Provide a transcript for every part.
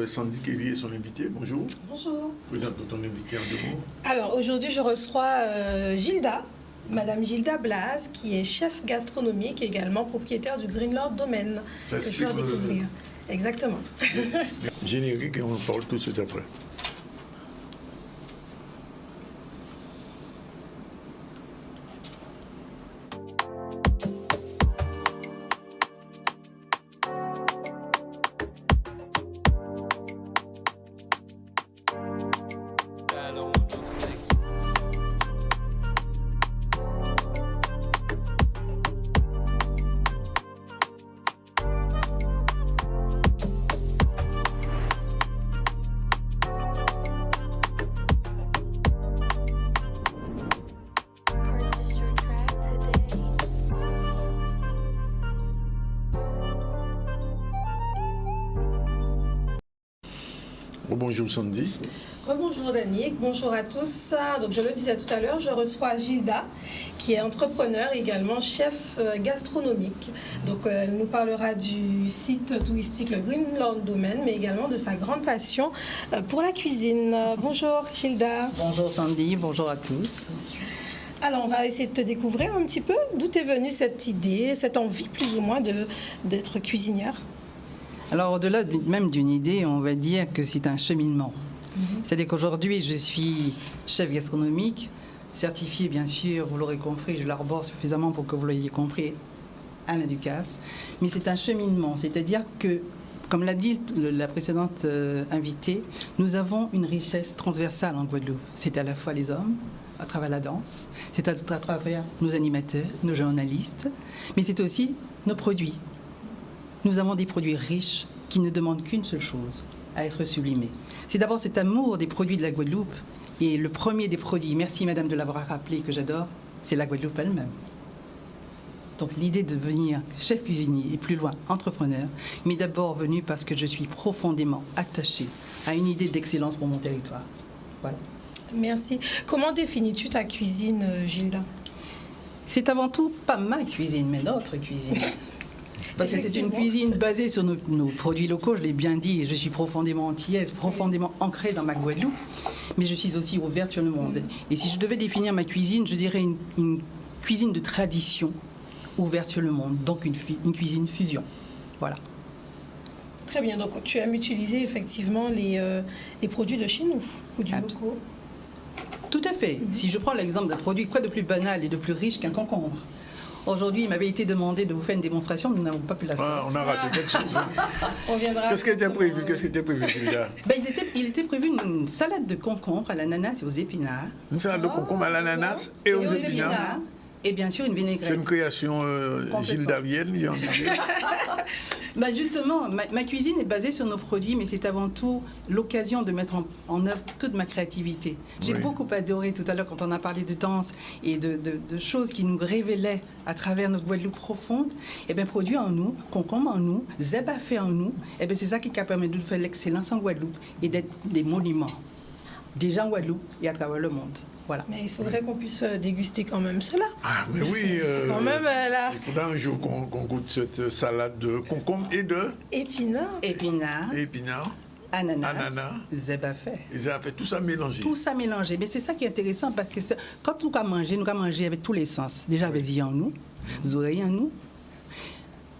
Sandy Kelly et son invité. Bonjour. Bonjour. Présente ton invité en 2 mots. Alors aujourd'hui, je reçois Gilda, Madame Gilda Blaz, qui est chef gastronomique et également propriétaire du Greenland Domaine. Ça que je explique vais découvrir. Exactement. Générique et on en parle tout de suite après. Bonjour Sandy. Bonjour Danick, bonjour à tous. Donc je le disais tout à l'heure, je reçois Gilda, qui est entrepreneur et également chef gastronomique. Donc elle nous parlera du site touristique le Greenland Domaine, mais également de sa grande passion pour la cuisine. Bonjour Gilda. Bonjour Sandy, bonjour à tous. Alors on va essayer de te découvrir un petit peu. D'où est venue cette idée, cette envie plus ou moins d'être cuisinière? Alors au-delà même d'une idée, on va dire que c'est un cheminement. C'est-à-dire qu'aujourd'hui, je suis chef gastronomique, certifié bien sûr, vous l'aurez compris, je l'arbore suffisamment pour que vous l'ayez compris, à l'Éducace. Mais c'est un cheminement, c'est-à-dire que, comme l'a dit la précédente invitée, nous avons une richesse transversale en Guadeloupe. C'est à la fois les hommes, à travers la danse, c'est à travers nos animateurs, nos journalistes, mais c'est aussi nos produits. Nous avons des produits riches qui ne demandent qu'une seule chose, à être sublimés. C'est d'abord cet amour des produits de la Guadeloupe. Et le premier des produits, merci madame de l'avoir rappelé, que j'adore, c'est la Guadeloupe elle-même. Donc l'idée de devenir chef cuisinier et plus loin entrepreneur m'est d'abord venue parce que je suis profondément attachée à une idée d'excellence pour mon territoire. Voilà. Merci. Comment définis-tu ta cuisine, Gilda? C'est avant tout pas ma cuisine, mais notre cuisine. Parce que c'est une cuisine basée sur nos produits locaux, je l'ai bien dit, je suis profondément antillaise, profondément ancrée dans ma Guadeloupe, mais je suis aussi ouverte sur le monde. Et si je devais définir ma cuisine, je dirais une cuisine de tradition ouverte sur le monde, donc une cuisine fusion. Voilà. Très bien, donc tu aimes utiliser effectivement les produits de chez nous, ou du locaux? Tout à fait. Si je prends l'exemple d'un produit, quoi de plus banal et de plus riche qu'un concombre? Aujourd'hui, il m'avait été demandé de vous faire une démonstration, mais nous n'avons pas pu la faire. Ah, on a raté quelque chose. On viendra. Qu'est-ce qui était prévu? Qu'est-ce qui était prévu, Gilda? Il était prévu une salade de concombre à l'ananas et aux épinards. Une salade de concombre à l'ananas et aux épinards. Et bien sûr, une vinaigrette. C'est une création gildavienne, j'ai envie de dire. Justement, ma cuisine est basée sur nos produits, mais c'est avant tout l'occasion de mettre en œuvre toute ma créativité. J'ai beaucoup adoré tout à l'heure quand on a parlé de danse et de choses qui nous révélaient à travers notre Guadeloupe profonde. Eh bien, produit en nous, concombre en nous, zèbre fait en nous, eh bien, c'est ça qui permet de faire l'excellence en Guadeloupe et d'être des monuments, déjà en Guadeloupe et à travers le monde. Voilà. Mais il faudrait qu'on puisse déguster quand même cela. Ah, mais oui. C'est quand même là. Il faudra un jour qu'on goûte cette salade de concombre et de... Épinards. Ananas. Zébafé. Tout ça mélangé. Tout ça mélangé. Mais c'est ça qui est intéressant parce que quand nous allons manger avec tous les sens. Déjà avec les yeux en nous, les oreilles en nous.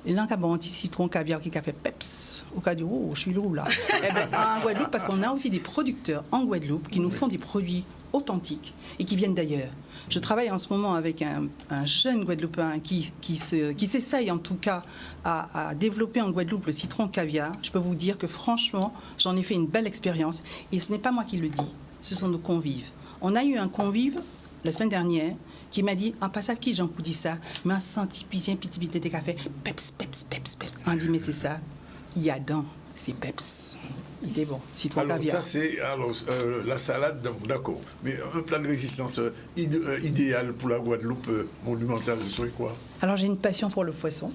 Et là, on a un petit citron caviar qui a fait peps. Au cas du oh, je suis lourd là. Eh bien, en Guadeloupe, parce qu'on a aussi des producteurs en Guadeloupe qui nous font des produits authentiques et qui viennent d'ailleurs. Je travaille en ce moment avec un jeune Guadeloupéen qui s'essaye en tout cas à développer en Guadeloupe le citron caviar. Je peux vous dire que franchement, j'en ai fait une belle expérience. Et ce n'est pas moi qui le dis, ce sont nos convives. On a eu un convive la semaine dernière qui m'a dit, en passant qui j'en dit ça, mais un senti pisien, petit de café, peps. On dit, mais c'est ça, il y a dans, c'est peps. Il était bon, citron caviar. Ça c'est la salade, d'accord. Mais un plat de résistance idéal pour la Guadeloupe monumentale, ce serait quoi? Alors j'ai une passion pour le poisson.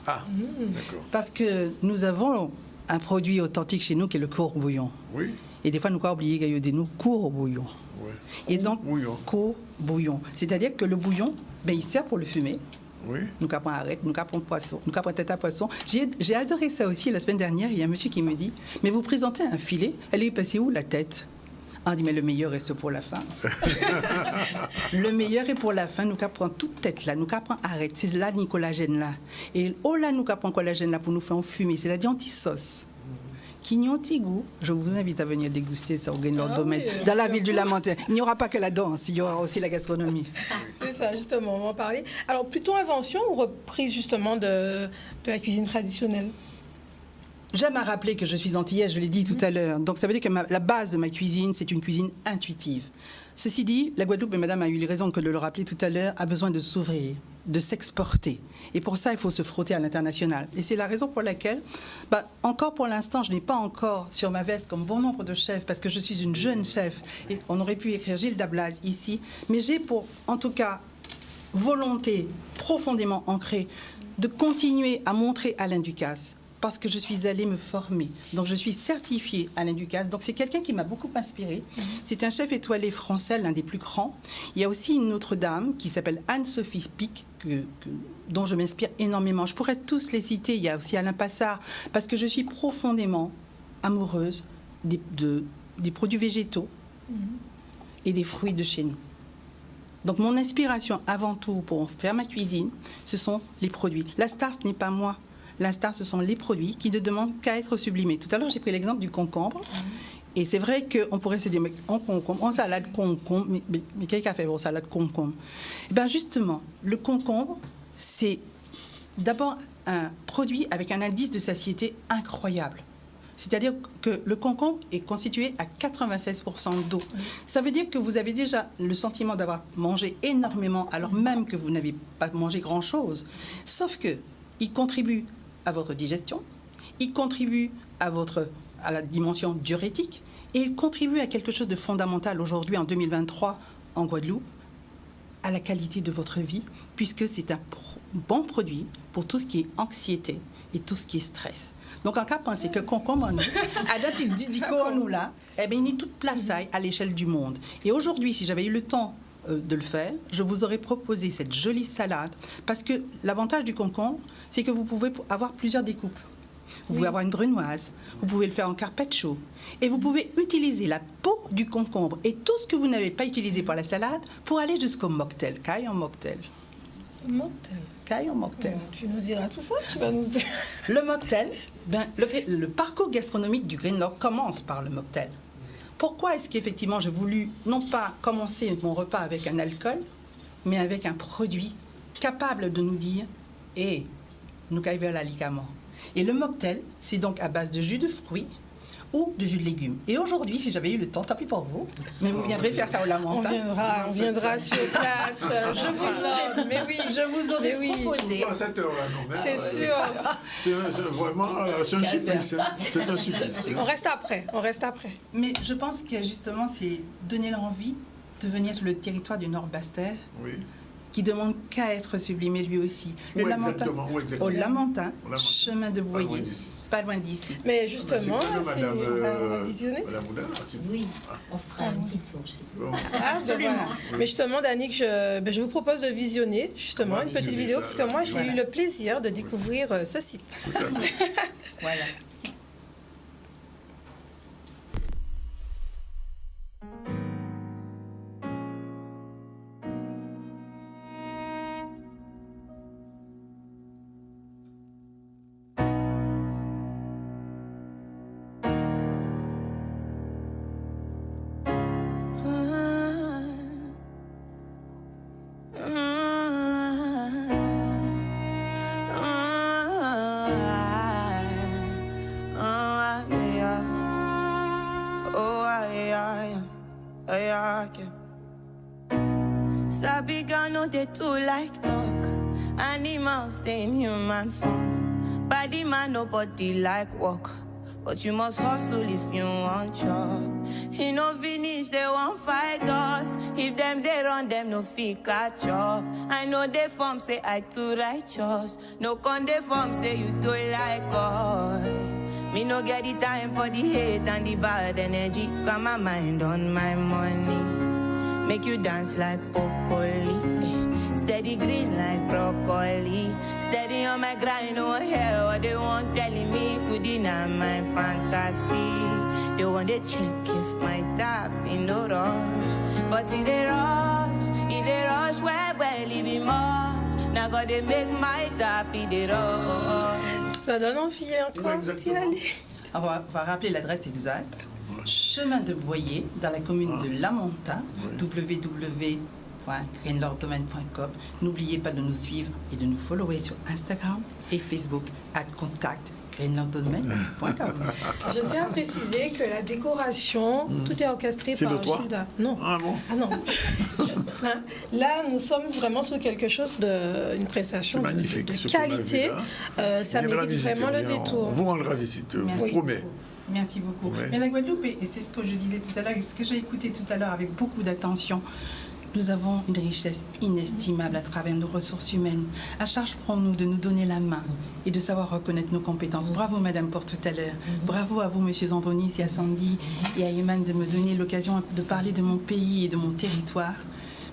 Ah, d'accord. Parce que nous avons un produit authentique chez nous qui est le court bouillon. Oui. Et des fois, nous avons oublié qu'il y a des nous court bouillon. Ouais. Et donc, court bouillon. C'est-à-dire que le bouillon, il sert pour le fumer. Oui. Nous capons arrête, nous capons poisson, nous capons tête à poisson. J'ai adoré ça aussi. La semaine dernière, il y a un monsieur qui me dit, mais vous présentez un filet, elle est passée où la tête? On dit, mais le meilleur reste pour la fin. Le meilleur est pour la fin. Nous capons toute tête là, nous capons arrête. C'est là, ni collagène là. Et oh là, nous capons collagène là pour nous faire fumer. C'est la anti-sauce. Qui n'y a petit goût. Je vous invite à venir déguster ça au Gain domaine. Oui, dans la ville du Lamentin. Il n'y aura pas que la danse, il y aura aussi la gastronomie. C'est ça, justement, on va en parler. Alors, plutôt invention ou reprise, justement, de la cuisine traditionnelle? J'aime à rappeler que je suis antillaise, je l'ai dit tout à l'heure. Donc ça veut dire que la base de ma cuisine, c'est une cuisine intuitive. Ceci dit, la Guadeloupe, et madame a eu raison de le rappeler tout à l'heure, a besoin de s'ouvrir, de s'exporter. Et pour ça, il faut se frotter à l'international. Et c'est la raison pour laquelle, encore pour l'instant, je n'ai pas encore sur ma veste comme bon nombre de chefs, parce que je suis une jeune chef. Et on aurait pu écrire Gilles Dablaz ici. Mais j'ai pour, en tout cas, volonté profondément ancrée de continuer à montrer Alain Ducasse. Parce que je suis allée me former. Donc, je suis certifiée Alain Ducasse. Donc, c'est quelqu'un qui m'a beaucoup inspirée. C'est un chef étoilé français, l'un des plus grands. Il y a aussi une autre dame qui s'appelle Anne-Sophie Pic, dont je m'inspire énormément. Je pourrais tous les citer. Il y a aussi Alain Passard. Parce que je suis profondément amoureuse des produits végétaux et des fruits de chez nous. Donc, mon inspiration, avant tout, pour faire ma cuisine, ce sont les produits. La star, ce n'est pas moi. La star, ce sont les produits qui ne demandent qu'à être sublimés. Tout à l'heure, j'ai pris l'exemple du concombre. Et c'est vrai qu'on pourrait se dire, mais en salade concombre, mais quelqu'un a fait vos salades concombre? Eh bien, justement, le concombre, c'est d'abord un produit avec un indice de satiété incroyable. C'est-à-dire que le concombre est constitué à 96% d'eau. Ça veut dire que vous avez déjà le sentiment d'avoir mangé énormément, alors même que vous n'avez pas mangé grand-chose. Sauf qu'il contribue à votre digestion, il contribue à la dimension diurétique et il contribue à quelque chose de fondamental aujourd'hui, en 2023, en Guadeloupe, à la qualité de votre vie, puisque c'est un bon produit pour tout ce qui est anxiété et tout ce qui est stress. Donc, en cas, pensez que concombre, à date, il dit nous là, eh bien, il est toute place à l'échelle du monde. Et aujourd'hui, si j'avais eu le temps de le faire, je vous aurais proposé cette jolie salade, parce que l'avantage du concombre, c'est que vous pouvez avoir plusieurs découpes. Vous pouvez avoir une grenaise, vous pouvez le faire en carpaccio, et vous pouvez utiliser la peau du concombre et tout ce que vous n'avez pas utilisé pour la salade pour aller jusqu'au mocktail. Caille en mocktail. Mocktail. Caille en mocktail. Tu nous diras tout ça, tu vas nous dire. Le mocktail, le parcours gastronomique du Greenlock commence par le mocktail. Pourquoi est-ce qu'effectivement j'ai voulu non pas commencer mon repas avec un alcool, mais avec un produit capable de nous dire « Eh, nous caillons la licament ». Et le mocktail, c'est donc à base de jus de fruits ou de jus de légumes. Et aujourd'hui, si j'avais eu le temps, tant pis pour vous, mais vous viendrez faire ça au Lamentin. On viendra sur place. Je vous offre, mais oui. Je vous aurais proposé. Pas à cette heure-là, non. C'est sûr. C'est vraiment c'est un supplice. Hein. C'est un supplice. On reste après. Mais je pense que justement, c'est donner l'envie de venir sur le territoire du Nord-Basse-Terre. Oui. Qui demande qu'à être sublimé lui aussi. Le Lamentin, au Lamentin, chemin de Boyer, pas loin d'ici. Mais justement, on va visionner. Oui, on fera un petit tour. Absolument. Mais justement, Danick, je vous propose de visionner justement une petite vidéo, parce que moi, j'ai eu le plaisir de découvrir ce site. Voilà. They too like dog. Animals stay in human form. Body man, nobody like walk. But you must hustle if you want job. He no finish, they won't fight us. If them they run, them no fit catch up. I know they form say I too righteous. No con they form say you too like us. Me no get the time for the hate and the bad energy. Got my mind on my money. Make you dance like broccoli. Steady body green like broccoli. Steady on my grind, no one hear what they want telling me. Could deny my fantasy. They want to check if my tap in no rush. But in the rush, where it be much. Now gotta make my tap in the rush. Ça donne envie encore d'y aller. On va rappeler l'adresse exacte. Chemin de Boyer, dans la commune de Lamontin, www.greenlorddomaine.com. N'oubliez pas de nous suivre et de nous follower sur Instagram et Facebook @contact.greenlorddomaine.com. Je tiens à préciser que la décoration, tout est orchestré C'est par de toi? Gilda. Non. Ah bon? Ah non. Hein, là, nous sommes vraiment sur quelque chose une prestation C'est magnifique, de ce qu'on a qualité. vu là. Ça On viendra mérite visiter, vraiment le on détour. vous rendra visite, vous Merci. promets. Merci beaucoup. Ouais. Mais la Guadeloupe, et c'est ce que je disais tout à l'heure, et ce que j'ai écouté tout à l'heure avec beaucoup d'attention, nous avons une richesse inestimable à travers nos ressources humaines. À charge pour nous de nous donner la main et de savoir reconnaître nos compétences. Bravo Madame pour tout à l'heure. Bravo à vous Monsieur Andronis et à Sandy et à Iman de me donner l'occasion de parler de mon pays et de mon territoire.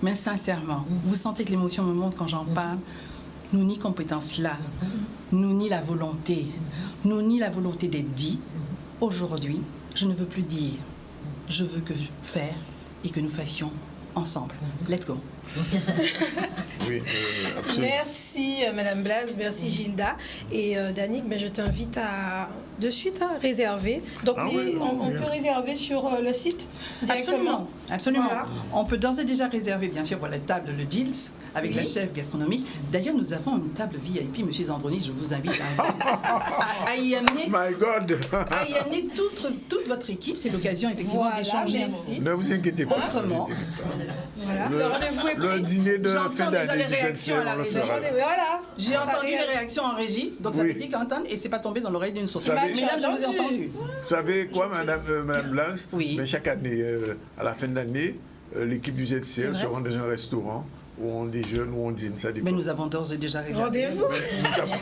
Mais sincèrement, vous sentez que l'émotion me monte quand j'en parle. Nous ni compétences là, nous ni la volonté d'être dit. Aujourd'hui, je ne veux plus dire. Je veux que faire et que nous fassions ensemble. Let's go. Oui, absolument. Merci Madame Blaise, merci Gilda. Et Danick, je t'invite de suite à réserver. Donc Ah ouais, on bien. peut réserver sur le site directement. Absolument. Voilà. On peut d'ores et déjà réserver, bien sûr, pour la table le Gilles avec la chef gastronomique. D'ailleurs, nous avons une table VIP, Monsieur Zandronis, je vous invite à y amener. My God! À y amener toute votre équipe. C'est l'occasion, effectivement, Voilà, d'échanger merci. Ne vous inquiétez pas. Autrement. ne vous inquiétez pas. Voilà. Le rendez-vous est Le pris. dîner de J'entends fin déjà d'année les du réactions à la 27, on le régie. fera. Voilà. J'ai Ça entendu les réagit. réactions en régie, donc ça Oui. veut dire qu'entendre et c'est pas tombé dans l'oreille d'une source. Vous savez- Mais là, je vous ai entendu. Vous savez quoi, Madame Blas? Oui. Mais chaque année, à la fin de l'année, l'équipe du ZCL vrai. se rend dans un restaurant où on déjeune, où on dîne, ça dépend. Mais nous avons d'ores et déjà réservé. Rendez-vous.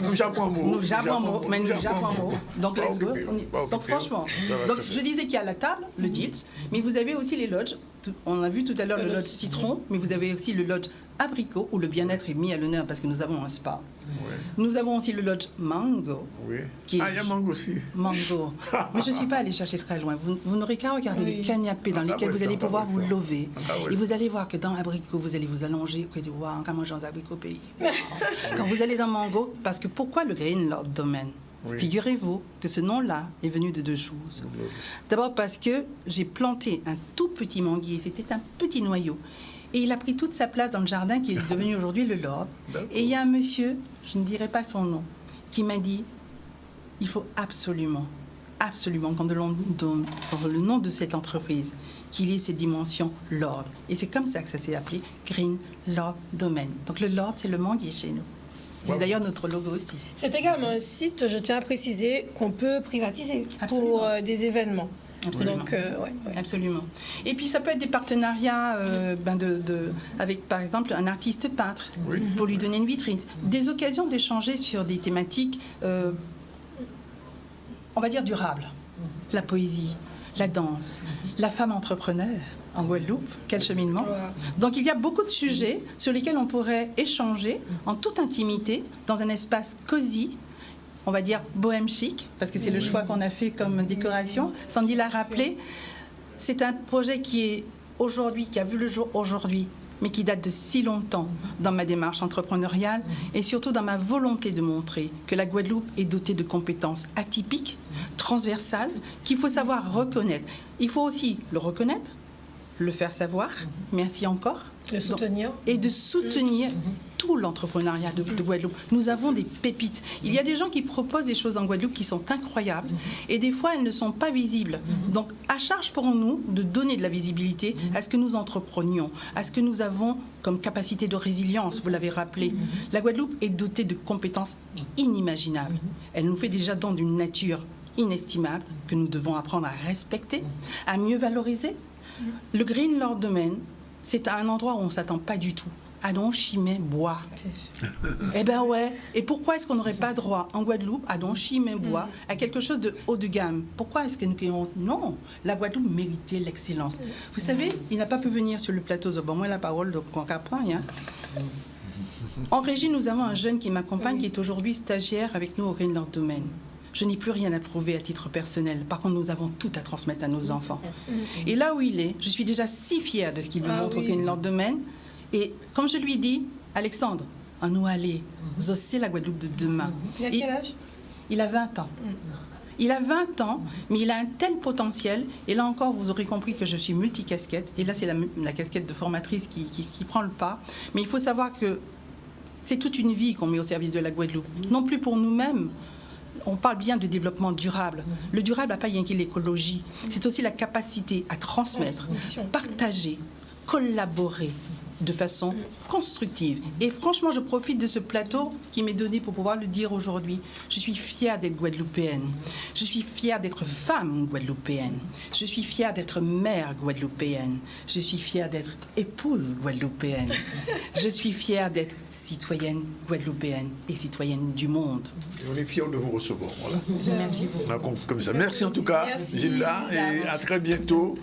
Nous jappons un mot. Nous jappons un mot, mais nous jappons un mot. Donc, Pas let's go. occupé, On y- pas Donc, occupé. franchement, Ça va, donc, ça je fait. disais qu'il y a la table, le Gilles, mais vous avez aussi les lodges. On a vu tout à l'heure le lodge citron, mais vous avez aussi le lodge abricot, où le bien-être est mis à l'honneur parce que nous avons un spa. Ouais, Nous avons aussi le lodge mango. oui. Qui est- Ah, il y a mango aussi. Mango. Mais je ne suis pas allée chercher très loin. Vous n'aurez qu'à regarder Oui. les canapés dans Ah, lesquels ouais, vous ça, allez ah, pouvoir ouais, vous ça. lever. Ah, ouais, Et vous ça. allez voir que dans abricot, vous allez vous allonger. Vous allez dire, waouh, quand manger un abricot pays. Quand vous allez dans mango, parce que pourquoi le Green Lord Domaine? Oui. Figurez-vous que ce nom-là est venu de deux choses. D'abord parce que j'ai planté un tout petit manguier, c'était un petit noyau. Et il a pris toute sa place dans le jardin qui est devenu aujourd'hui le Lord. D'accord. Et il y a un monsieur, je ne dirai pas son nom, qui m'a dit, il faut absolument, quand dans le nom de cette entreprise, qu'il y ait ces dimensions Lord. Et c'est comme ça que ça s'est appelé Green Lord Domaine. Donc le Lord, c'est le manguier chez nous. C'est Wow. d'ailleurs notre logo aussi. C'est également un site, je tiens à préciser, qu'on peut privatiser Absolument. pour des événements. Absolument. Donc, ouais. Absolument. Et puis ça peut être des partenariats avec par exemple un artiste peintre Oui. pour lui donner une vitrine. Des occasions d'échanger sur des thématiques, on va dire durables. La poésie, la danse, la femme entrepreneur en Guadeloupe, quel cheminement. Voilà. Donc il y a beaucoup de sujets sur lesquels on pourrait échanger en toute intimité dans un espace cosy, on va dire bohème chic, parce que c'est le choix qu'on a fait comme décoration. Sandy l'a rappelé, c'est un projet qui est aujourd'hui, qui a vu le jour aujourd'hui, mais qui date de si longtemps dans ma démarche entrepreneuriale et surtout dans ma volonté de montrer que la Guadeloupe est dotée de compétences atypiques, transversales, qu'il faut savoir reconnaître. Il faut aussi le reconnaître, le faire savoir, merci encore. Le soutenir. Et de soutenir tout l'entrepreneuriat de Guadeloupe. Nous avons des pépites. Il y a des gens qui proposent des choses en Guadeloupe qui sont incroyables et des fois elles ne sont pas visibles. Donc à charge pour nous de donner de la visibilité à ce que nous entreprenions, à ce que nous avons comme capacité de résilience, vous l'avez rappelé. La Guadeloupe est dotée de compétences inimaginables. Elle nous fait déjà don d'une nature inestimable que nous devons apprendre à respecter, à mieux valoriser. Le Green Lord Domaine, c'est un endroit où on ne s'attend pas du tout. À Donchimay bois. C'est sûr. Eh ben ouais. Et pourquoi est-ce qu'on n'aurait pas droit en Guadeloupe à Donchimay bois, à quelque chose de haut de gamme? Pourquoi est-ce que nous... Non, la Guadeloupe méritait l'excellence. Vous savez, il n'a pas pu venir sur le plateau. Bon, moi la parole, donc on apprend. Hein. En régie, nous avons un jeune qui m'accompagne, qui est aujourd'hui stagiaire avec nous au Greenland Domaine. Je n'ai plus rien à prouver à titre personnel. Par contre, nous avons tout à transmettre à nos enfants. Et là où il est, je suis déjà si fière de ce qu'il me montre au Greenland Domaine. Et comme je lui dis, Alexandre, à nous aller, c'est la Guadeloupe de demain. Il a quel âge? Il a 20 ans. Il a 20 ans, mais il a un tel potentiel. Et là encore, vous aurez compris que je suis multicasquette. Et là, c'est la casquette de formatrice qui prend le pas. Mais il faut savoir que c'est toute une vie qu'on met au service de la Guadeloupe. Non plus pour nous-mêmes. On parle bien de développement durable. Le durable n'a pas rien que l'écologie. C'est aussi la capacité à transmettre, partager, collaborer de façon constructive. Et franchement, je profite de ce plateau qui m'est donné pour pouvoir le dire aujourd'hui. Je suis fière d'être guadeloupéenne. Je suis fière d'être femme guadeloupéenne. Je suis fière d'être mère guadeloupéenne. Je suis fière d'être épouse guadeloupéenne. Je suis fière d'être citoyenne guadeloupéenne et citoyenne du monde. Et on est fiers de vous recevoir. Voilà. Merci beaucoup. On a compris comme ça. Merci en tout cas, Merci. Gilda, et à très bientôt.